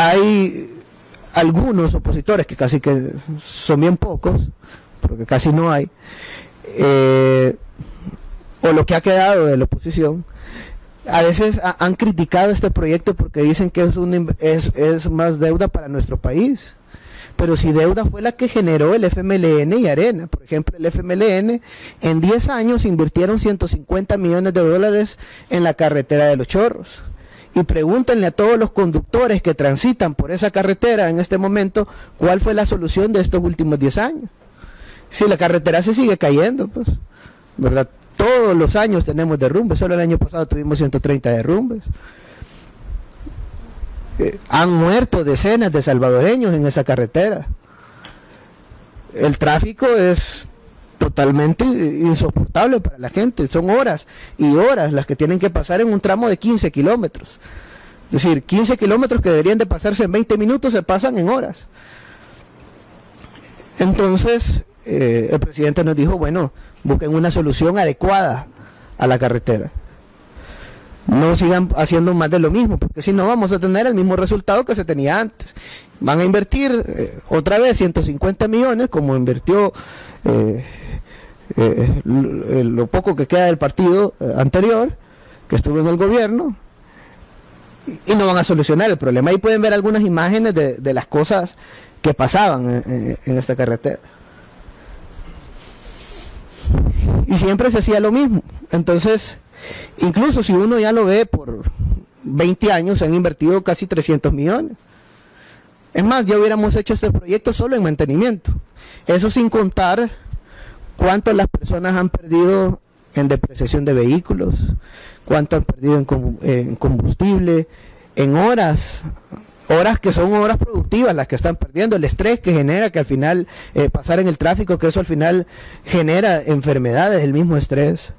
hay algunos opositores, que casi que son bien pocos, porque casi no hay, o lo que ha quedado de la oposición, a veces han criticado este proyecto porque dicen que es más deuda para nuestro país. Pero si deuda fue la que generó el FMLN y Arena. Por ejemplo, el FMLN en 10 años invirtieron 150 millones de dólares en la carretera de Los Chorros. Y pregúntenle a todos los conductores que transitan por esa carretera en este momento, ¿cuál fue la solución de estos últimos 10 años? Si la carretera se sigue cayendo, pues, ¿verdad? Todos los años tenemos derrumbes, solo el año pasado tuvimos 130 derrumbes. Han muerto decenas de salvadoreños en esa carretera. El tráfico es totalmente insoportable para la gente, son horas y horas las que tienen que pasar en un tramo de 15 kilómetros. Es decir, 15 kilómetros que deberían de pasarse en 20 minutos se pasan en horas. Entonces, el presidente nos dijo, bueno, busquen una solución adecuada a la carretera. No sigan haciendo más de lo mismo, porque si no vamos a tener el mismo resultado que se tenía antes. Van a invertir otra vez 150 millones, como invirtió lo poco que queda del partido anterior, que estuvo en el gobierno, y no van a solucionar el problema. Ahí pueden ver algunas imágenes de las cosas que pasaban en esta carretera. Y siempre se hacía lo mismo. Entonces, incluso si uno ya lo ve por 20 años, se han invertido casi 300 millones. Es más, ya hubiéramos hecho este proyecto solo en mantenimiento. Eso sin contar cuánto las personas han perdido en depreciación de vehículos, cuánto han perdido en combustible, en horas que son horas productivas las que están perdiendo, el estrés que genera que al final pasar en el tráfico, que eso al final genera enfermedades, el mismo estrés.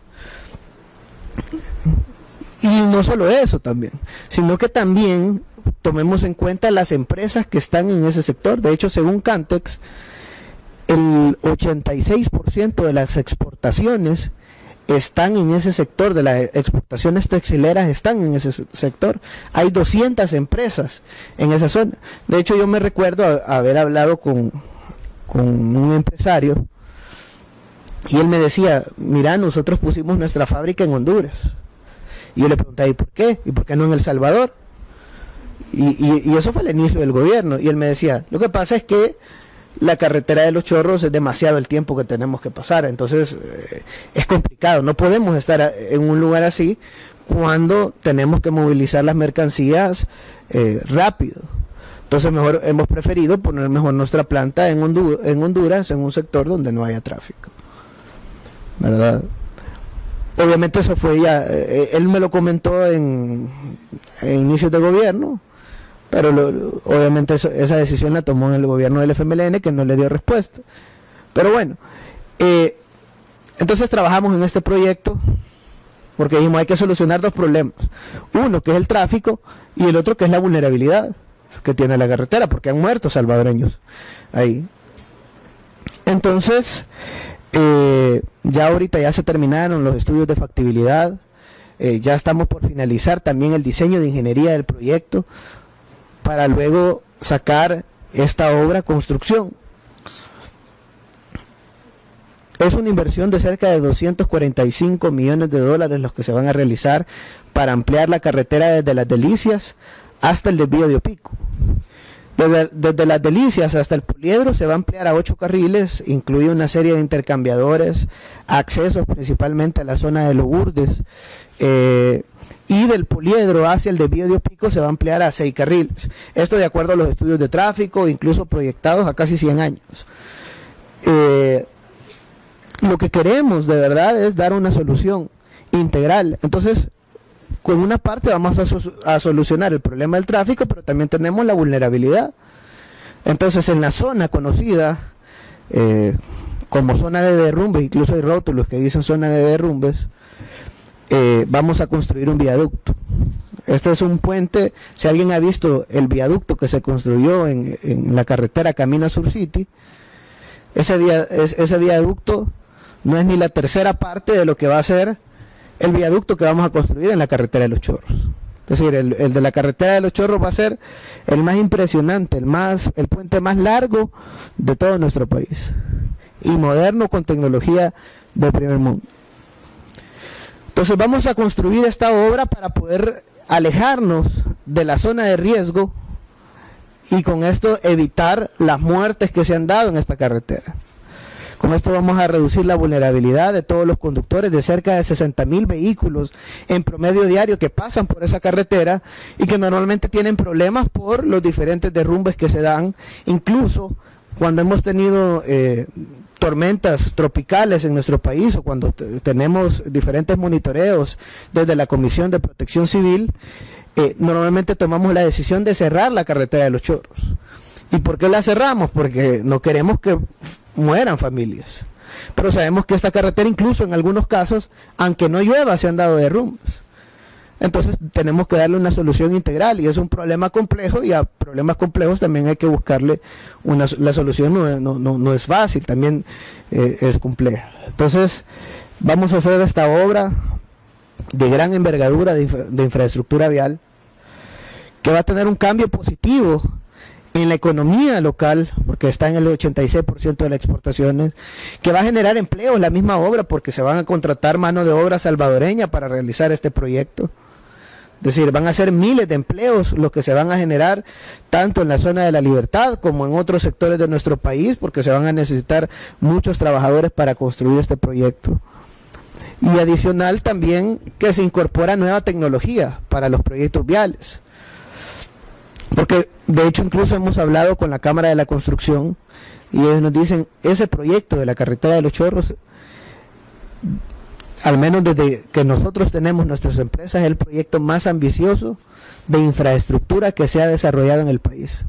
Y no solo eso también, sino que también tomemos en cuenta las empresas que están en ese sector. De hecho, según Cantex, el 86% de las exportaciones están en ese sector, de las exportaciones textileras están en ese sector. Hay 200 empresas en esa zona. De hecho, yo me recuerdo haber hablado con un empresario y él me decía, mira, nosotros pusimos nuestra fábrica en Honduras. Y yo le pregunté, ¿y por qué? ¿Y por qué no en El Salvador? Y eso fue el inicio del gobierno. Y él me decía, lo que pasa es que la carretera de Los Chorros es demasiado el tiempo que tenemos que pasar, entonces es complicado, no podemos estar en un lugar así cuando tenemos que movilizar las mercancías rápido. Entonces mejor hemos preferido poner mejor nuestra planta en Honduras, en un sector donde no haya tráfico, ¿verdad? Obviamente eso fue ya, él me lo comentó en inicios de gobierno, pero obviamente esa decisión la tomó en el gobierno del FMLN, que no le dio respuesta. Pero bueno, entonces trabajamos en este proyecto porque dijimos hay que solucionar dos problemas. Uno que es el tráfico y el otro que es la vulnerabilidad que tiene la carretera, porque han muerto salvadoreños ahí. Entonces, ya ahorita ya se terminaron los estudios de factibilidad, ya estamos por finalizar también el diseño de ingeniería del proyecto, para luego sacar esta obra a construcción. Es una inversión de cerca de 245 millones de dólares los que se van a realizar para ampliar la carretera desde Las Delicias hasta el desvío de Opico. Desde Las Delicias hasta el Poliedro se va a ampliar a 8 carriles, incluye una serie de intercambiadores, accesos principalmente a la zona de Lourdes, y del Poliedro hacia el desvío de Opico se va a ampliar a 6 carriles. Esto de acuerdo a los estudios de tráfico, incluso proyectados a casi 100 años. Lo que queremos de verdad es dar una solución integral. Entonces, con una parte vamos a solucionar el problema del tráfico, pero también tenemos la vulnerabilidad. Entonces, en la zona conocida como zona de derrumbes, incluso hay rótulos que dicen zona de derrumbes, vamos a construir un viaducto. Este es un puente. Si alguien ha visto el viaducto que se construyó en la carretera Camino a Sur City, ese viaducto no es ni la tercera parte de lo que va a ser el viaducto que vamos a construir en la carretera de Los Chorros. Es decir, el de la carretera de Los Chorros va a ser el más impresionante, el puente más largo de todo nuestro país. Y moderno, con tecnología de primer mundo. Entonces vamos a construir esta obra para poder alejarnos de la zona de riesgo y con esto evitar las muertes que se han dado en esta carretera. Con esto vamos a reducir la vulnerabilidad de todos los conductores, de cerca de 60,000 vehículos en promedio diario que pasan por esa carretera y que normalmente tienen problemas por los diferentes derrumbes que se dan, incluso cuando hemos tenido tormentas tropicales en nuestro país o cuando tenemos diferentes monitoreos desde la Comisión de Protección Civil, normalmente tomamos la decisión de cerrar la carretera de Los Chorros. ¿Y por qué la cerramos? Porque no queremos que mueran familias. Pero sabemos que esta carretera, incluso en algunos casos, aunque no llueva, se han dado derrumbes. Entonces tenemos que darle una solución integral y es un problema complejo y a problemas complejos también hay que buscarle la solución, no es fácil, también es compleja. Entonces vamos a hacer esta obra de gran envergadura de infraestructura vial que va a tener un cambio positivo en la economía local, porque está en el 86% de las exportaciones, que va a generar empleo en la misma obra porque se van a contratar mano de obra salvadoreña para realizar este proyecto. Es decir, van a ser miles de empleos los que se van a generar tanto en la zona de La Libertad como en otros sectores de nuestro país, porque se van a necesitar muchos trabajadores para construir este proyecto. Y adicional también que se incorpora nueva tecnología para los proyectos viales. Porque de hecho incluso hemos hablado con la Cámara de la Construcción y ellos nos dicen, ese proyecto de la carretera de Los Chorros, al menos desde que nosotros tenemos nuestras empresas, es el proyecto más ambicioso de infraestructura que se ha desarrollado en el país.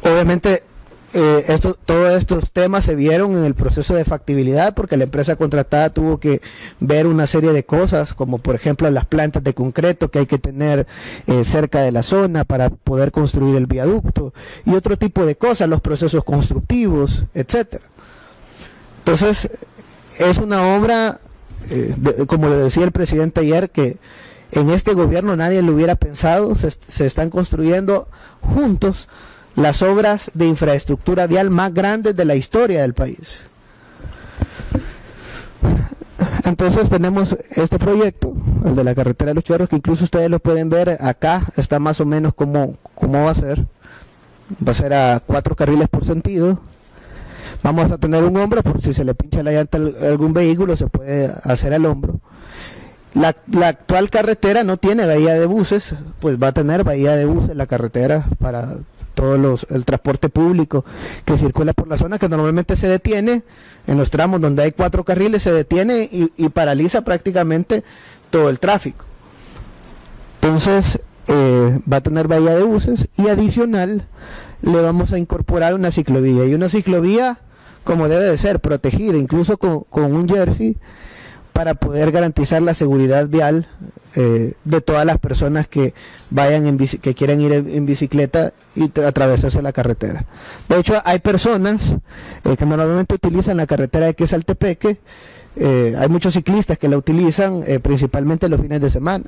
Obviamente todos estos temas se vieron en el proceso de factibilidad porque la empresa contratada tuvo que ver una serie de cosas, como por ejemplo las plantas de concreto que hay que tener cerca de la zona para poder construir el viaducto y otro tipo de cosas, los procesos constructivos, etcétera. Entonces es una obra, como le decía el presidente ayer, que en este gobierno nadie lo hubiera pensado. Se están construyendo juntos las obras de infraestructura vial más grandes de la historia del país. Entonces tenemos este proyecto, el de la carretera de Los Chorros, que incluso ustedes lo pueden ver acá, está más o menos cómo va a ser. Va a ser a 4 carriles por sentido. Vamos a tener un hombro, por si se le pincha la llanta a algún vehículo, se puede hacer al hombro. La actual carretera no tiene bahía de buses, pues va a tener bahía de buses la carretera para todo el transporte público que circula por la zona, que normalmente se detiene en los tramos donde hay 4 carriles, se detiene y paraliza prácticamente todo el tráfico. Entonces va a tener bahía de buses y adicional le vamos a incorporar una ciclovía, y una ciclovía como debe de ser, protegida, incluso con un jersey, para poder garantizar la seguridad vial de todas las personas que vayan que quieran ir en bicicleta y atravesarse la carretera. De hecho, hay personas que normalmente utilizan la carretera de Quesaltepeque, hay muchos ciclistas que la utilizan principalmente los fines de semana.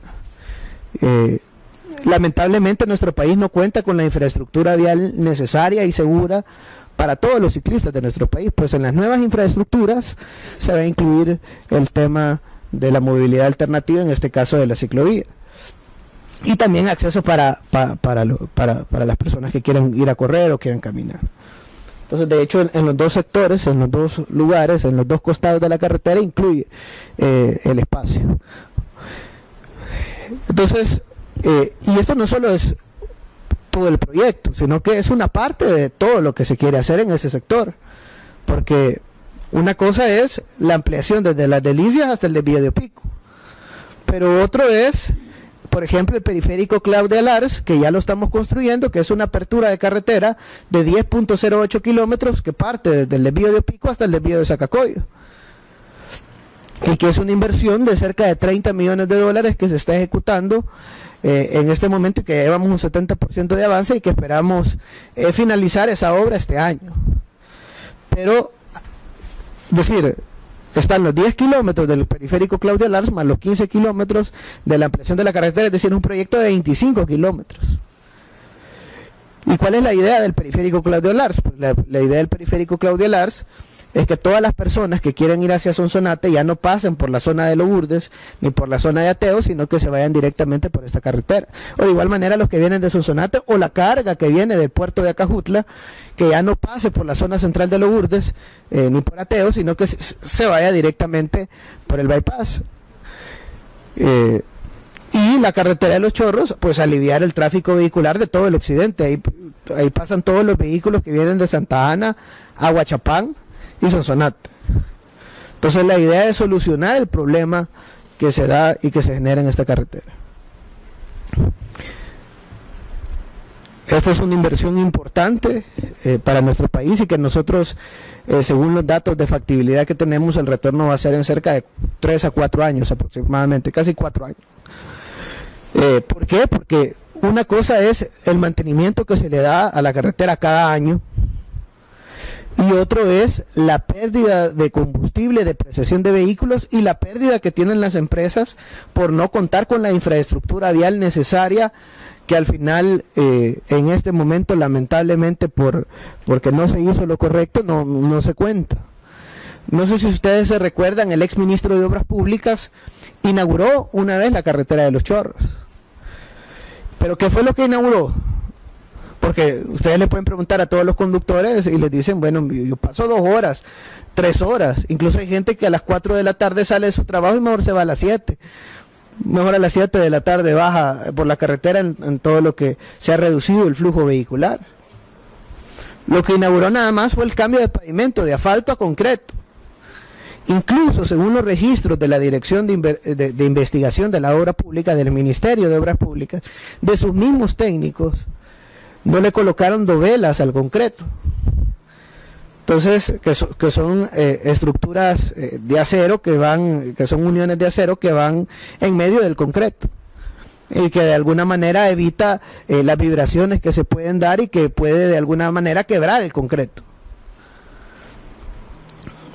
Lamentablemente nuestro país no cuenta con la infraestructura vial necesaria y segura para todos los ciclistas de nuestro país, pues en las nuevas infraestructuras se va a incluir el tema de la movilidad alternativa, en este caso de la ciclovía, y también acceso para las personas que quieran ir a correr o quieran caminar. Entonces, de hecho, en los dos sectores, en los dos lugares, en los dos costados de la carretera incluye el espacio. Entonces, y esto no solo es todo el proyecto, sino que es una parte de todo lo que se quiere hacer en ese sector, porque una cosa es la ampliación desde Las Delicias hasta el desvío de Pico, pero otro es, por ejemplo, el periférico Claudia Lars, que ya lo estamos construyendo, que es una apertura de carretera de 10.08 kilómetros que parte desde el desvío de Pico hasta el desvío de Zacacoyo, y que es una inversión de cerca de 30 millones de dólares que se está ejecutando en este momento, y que llevamos un 70% de avance y que esperamos finalizar esa obra este año. Pero, es decir, están los 10 kilómetros del periférico Claudia Lars más los 15 kilómetros de la ampliación de la carretera, es decir, un proyecto de 25 kilómetros. ¿Y cuál es la idea del periférico Claudia Lars? Pues la idea del periférico Claudia Lars es que todas las personas que quieren ir hacia Sonsonate ya no pasen por la zona de Lourdes ni por la zona de Ateo, sino que se vayan directamente por esta carretera. O de igual manera los que vienen de Sonsonate o la carga que viene del puerto de Acajutla, que ya no pase por la zona central de Lourdes ni por Ateo, sino que se vaya directamente por el bypass. Y la carretera de Los Chorros, pues aliviar el tráfico vehicular de todo el occidente. Ahí pasan todos los vehículos que vienen de Santa Ana, Aguachapán y Sonsonate. Entonces la idea es solucionar el problema que se da y que se genera en esta carretera. Esta es una inversión importante para nuestro país y que nosotros, según los datos de factibilidad que tenemos, el retorno va a ser en cerca de 3 a 4 años aproximadamente, casi 4 años. ¿Por qué? Porque una cosa es el mantenimiento que se le da a la carretera cada año, y otro es la pérdida de combustible, depreciación de vehículos y la pérdida que tienen las empresas por no contar con la infraestructura vial necesaria, que al final en este momento lamentablemente porque no se hizo lo correcto no se cuenta. No sé si ustedes se recuerdan, el ex ministro de Obras Públicas inauguró una vez la carretera de Los Chorros. ¿Pero qué fue lo que inauguró? Porque ustedes le pueden preguntar a todos los conductores y les dicen, bueno, yo paso 2 horas, 3 horas. Incluso hay gente que a las 4 de la tarde sale de su trabajo y mejor se va a las 7. Mejor a las 7 de la tarde baja por la carretera en todo lo que se ha reducido el flujo vehicular. Lo que inauguró nada más fue el cambio de pavimento, de asfalto a concreto. Incluso según los registros de la Dirección de Investigación de la Obra Pública, del Ministerio de Obras Públicas, de sus mismos técnicos, no le colocaron dovelas al concreto. Entonces, que son estructuras de acero que son uniones de acero que van en medio del concreto, y que de alguna manera evita las vibraciones que se pueden dar y que puede de alguna manera quebrar el concreto.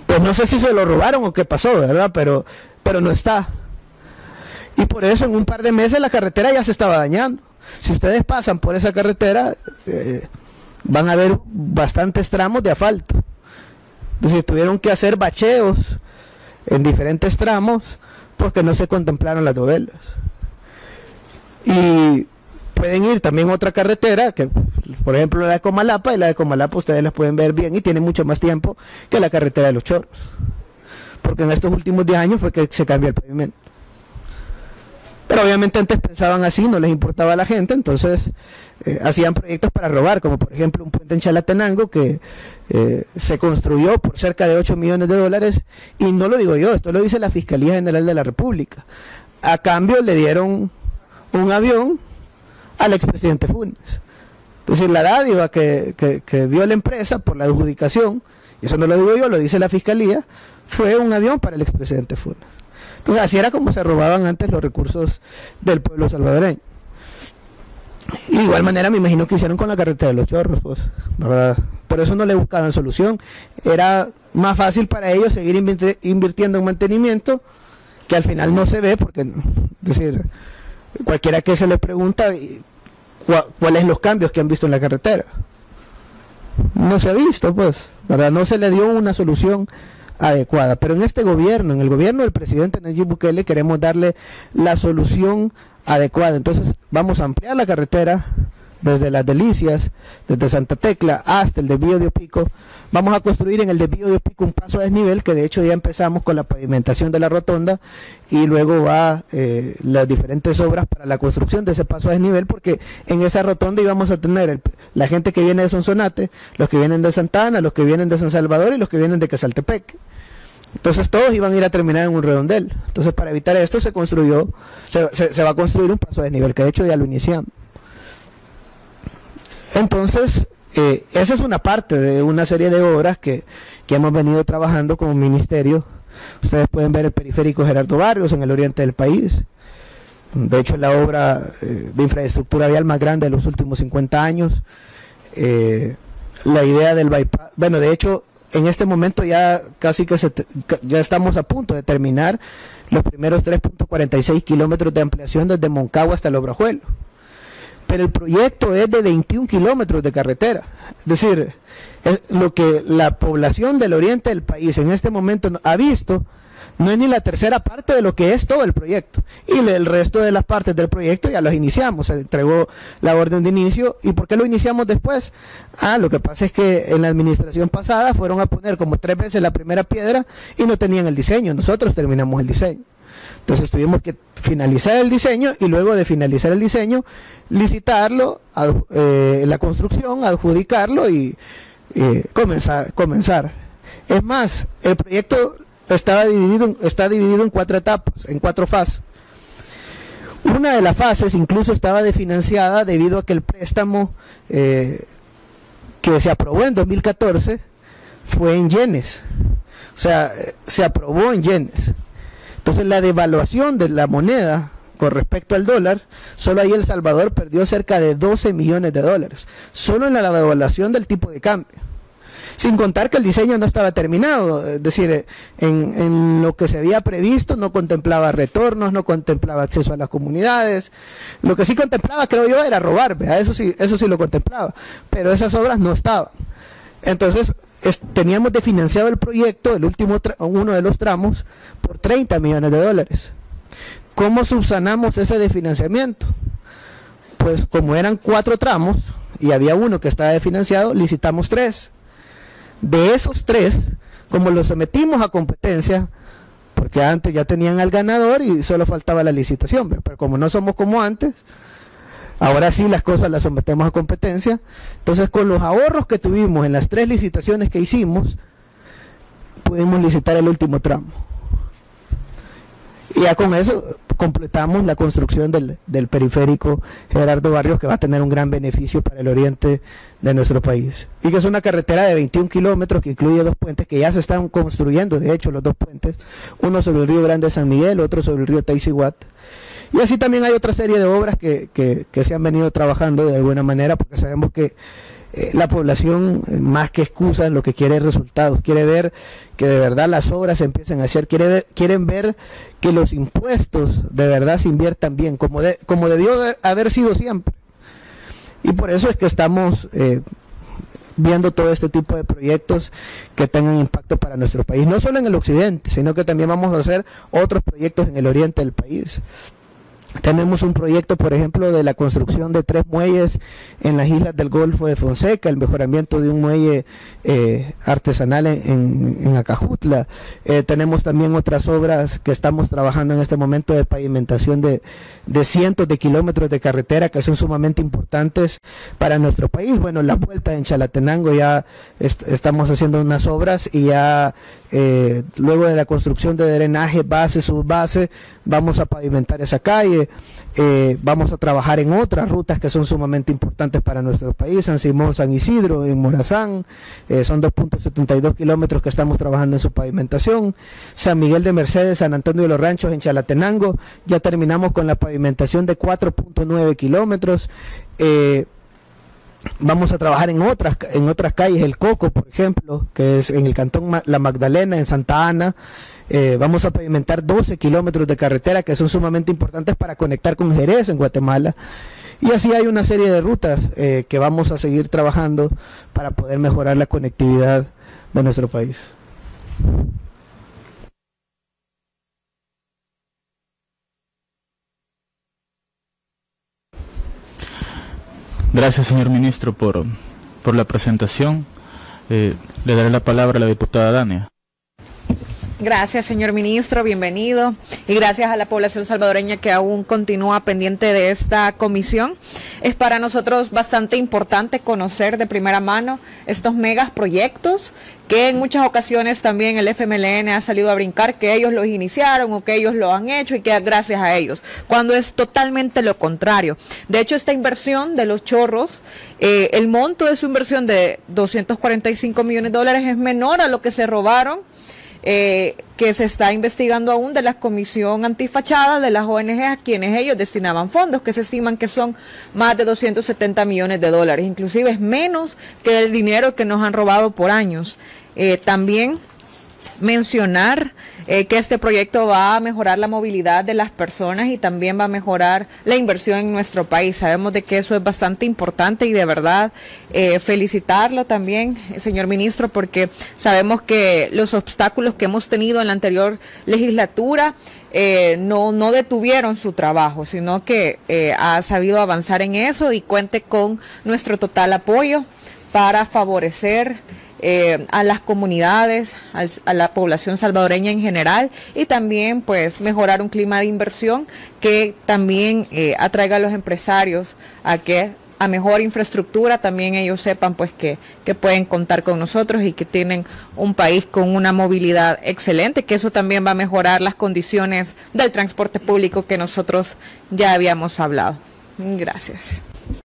Pues no sé si se lo robaron o qué pasó, ¿verdad? Pero no está. Y por eso en un par de meses la carretera ya se estaba dañando. Si ustedes pasan por esa carretera, van a ver bastantes tramos de asfalto. Es decir, tuvieron que hacer bacheos en diferentes tramos porque no se contemplaron las dovelas. Y pueden ir también a otra carretera, que por ejemplo la de Comalapa, y la de Comalapa ustedes las pueden ver bien y tiene mucho más tiempo que la carretera de Los Chorros, porque en estos últimos 10 años fue que se cambió el pavimento. Pero obviamente antes pensaban así, no les importaba a la gente, entonces hacían proyectos para robar, como por ejemplo un puente en Chalatenango que se construyó por cerca de 8 millones de dólares, y no lo digo yo, esto lo dice la Fiscalía General de la República. A cambio le dieron un avión al expresidente Funes. Es decir, la dádiva que dio la empresa por la adjudicación, y eso no lo digo yo, lo dice la Fiscalía, fue un avión para el expresidente Funes. Entonces así era como se robaban antes los recursos del pueblo salvadoreño. Y de igual manera me imagino que hicieron con la carretera de Los Chorros, pues, ¿verdad? Por eso no le buscaban solución. Era más fácil para ellos seguir invirtiendo en mantenimiento, que al final no se ve, porque, es decir, cualquiera que se le pregunta cuáles los cambios que han visto en la carretera, no se ha visto, pues, ¿verdad? No se le dio una solución adecuada. Pero en este gobierno, en el gobierno del presidente Nayib Bukele, queremos darle la solución adecuada. Entonces vamos a ampliar la carretera desde Las Delicias, desde Santa Tecla hasta el desvío de Opico. Vamos a construir en el desvío de Opico un paso a desnivel, que de hecho ya empezamos con la pavimentación de la rotonda, y luego va las diferentes obras para la construcción de ese paso a desnivel, porque en esa rotonda íbamos a tener la gente que viene de Sonsonate, los que vienen de Santa Ana, los que vienen de San Salvador y los que vienen de Quezaltepec. Entonces todos iban a ir a terminar en un redondel. Entonces para evitar esto se va a construir un paso a desnivel, que de hecho ya lo iniciamos. Entonces, esa es una parte de una serie de obras que hemos venido trabajando como ministerio. Ustedes pueden ver el periférico Gerardo Barrios en el oriente del país. De hecho, es la obra de infraestructura vial más grande de los últimos 50 años. La idea del bypass, bueno, de hecho, en este momento ya casi que ya estamos a punto de terminar los primeros 3.46 kilómetros de ampliación desde Moncagua hasta el Obrajuelo. Pero el proyecto es de 21 kilómetros de carretera. Es decir, lo que la población del oriente del país en este momento ha visto no es ni la tercera parte de lo que es todo el proyecto. Y el resto de las partes del proyecto ya los iniciamos. Se entregó la orden de inicio. ¿Y por qué lo iniciamos después? Lo que pasa es que en la administración pasada fueron a poner como 3 veces la primera piedra y no tenían el diseño. Nosotros terminamos el diseño. Entonces tuvimos que finalizar el diseño y luego de finalizar el diseño, licitarlo, la construcción, adjudicarlo y comenzar. Es más, el proyecto está dividido en 4 etapas, en 4 fases. Una de las fases incluso estaba desfinanciada debido a que el préstamo que se aprobó en 2014 fue en yenes. O sea, se aprobó en yenes. Entonces la devaluación de la moneda con respecto al dólar, solo ahí El Salvador perdió cerca de 12 millones de dólares, solo en la devaluación del tipo de cambio. Sin contar que el diseño no estaba terminado, es decir, en lo que se había previsto no contemplaba retornos, no contemplaba acceso a las comunidades. Lo que sí contemplaba, creo yo, era robar, ¿verdad? Eso sí lo contemplaba, pero esas obras no estaban. Entonces teníamos desfinanciado el proyecto, el último uno de los tramos, por 30 millones de dólares. ¿Cómo subsanamos ese desfinanciamiento? Pues como eran 4 tramos y había uno que estaba desfinanciado, licitamos 3. De esos 3, como los sometimos a competencia, porque antes ya tenían al ganador y solo faltaba la licitación, pero como no somos como antes, ahora sí las cosas las sometemos a competencia. Entonces con los ahorros que tuvimos en las 3 licitaciones que hicimos, pudimos licitar el último tramo. Y ya con eso completamos la construcción del periférico Gerardo Barrios, que va a tener un gran beneficio para el oriente de nuestro país. Y que es una carretera de 21 kilómetros que incluye 2 puentes que ya se están construyendo, de hecho los 2 puentes, uno sobre el río Grande San Miguel, otro sobre el río Taiziguat. Y así también hay otra serie de obras que se han venido trabajando de alguna manera, porque sabemos que la población, más que excusas, lo que quiere es resultados, quiere ver que de verdad las obras se empiecen a hacer, quieren ver que los impuestos de verdad se inviertan bien, como debió haber sido siempre. Y por eso es que estamos viendo todo este tipo de proyectos que tengan impacto para nuestro país, no solo en el occidente, sino que también vamos a hacer otros proyectos en el oriente del país. Tenemos un proyecto, por ejemplo, de la construcción de 3 muelles en las islas del Golfo de Fonseca, el mejoramiento de un muelle artesanal en Acajutla. Tenemos también otras obras que estamos trabajando en este momento de pavimentación de cientos de kilómetros de carretera que son sumamente importantes para nuestro país. Bueno, la vuelta en Chalatenango ya estamos haciendo unas obras y ya luego de la construcción de drenaje base, subbase, vamos a pavimentar esa calle. Vamos a trabajar en otras rutas que son sumamente importantes para nuestro país, San Simón, San Isidro, en Morazán, son 2.72 kilómetros que estamos trabajando en su pavimentación. San Miguel de Mercedes, San Antonio de los Ranchos, en Chalatenango, ya terminamos con la pavimentación de 4.9 kilómetros. Vamos a trabajar en otras calles, el Coco, por ejemplo, que es en el cantón La Magdalena, en Santa Ana. Vamos a pavimentar 12 kilómetros de carretera que son sumamente importantes para conectar con Jerez en Guatemala. Y así hay una serie de rutas que vamos a seguir trabajando para poder mejorar la conectividad de nuestro país. Gracias, señor ministro, por la presentación. Le daré la palabra a la diputada Dania. Gracias, señor ministro, bienvenido. Y gracias a la población salvadoreña que aún continúa pendiente de esta comisión. Es para nosotros bastante importante conocer de primera mano estos megas proyectos que en muchas ocasiones también el FMLN ha salido a brincar que ellos los iniciaron o que ellos lo han hecho y que gracias a ellos, cuando es totalmente lo contrario. De hecho, esta inversión de los chorros, el monto de su inversión de 245 millones de dólares es menor a lo que se robaron, que se está investigando aún de la Comisión Antifachada de las ONG a quienes ellos destinaban fondos, que se estiman que son más de 270 millones de dólares, inclusive es menos que el dinero que nos han robado por años. También mencionar que este proyecto va a mejorar la movilidad de las personas y también va a mejorar la inversión en nuestro país. Sabemos de que eso es bastante importante y de verdad felicitarlo también, señor ministro, porque sabemos que los obstáculos que hemos tenido en la anterior legislatura no detuvieron su trabajo, sino que ha sabido avanzar en eso y cuente con nuestro total apoyo para favorecer a las comunidades, a la población salvadoreña en general y también pues mejorar un clima de inversión que también atraiga a los empresarios a mejor infraestructura, también ellos sepan pues que pueden contar con nosotros y que tienen un país con una movilidad excelente, que eso también va a mejorar las condiciones del transporte público que nosotros ya habíamos hablado. Gracias.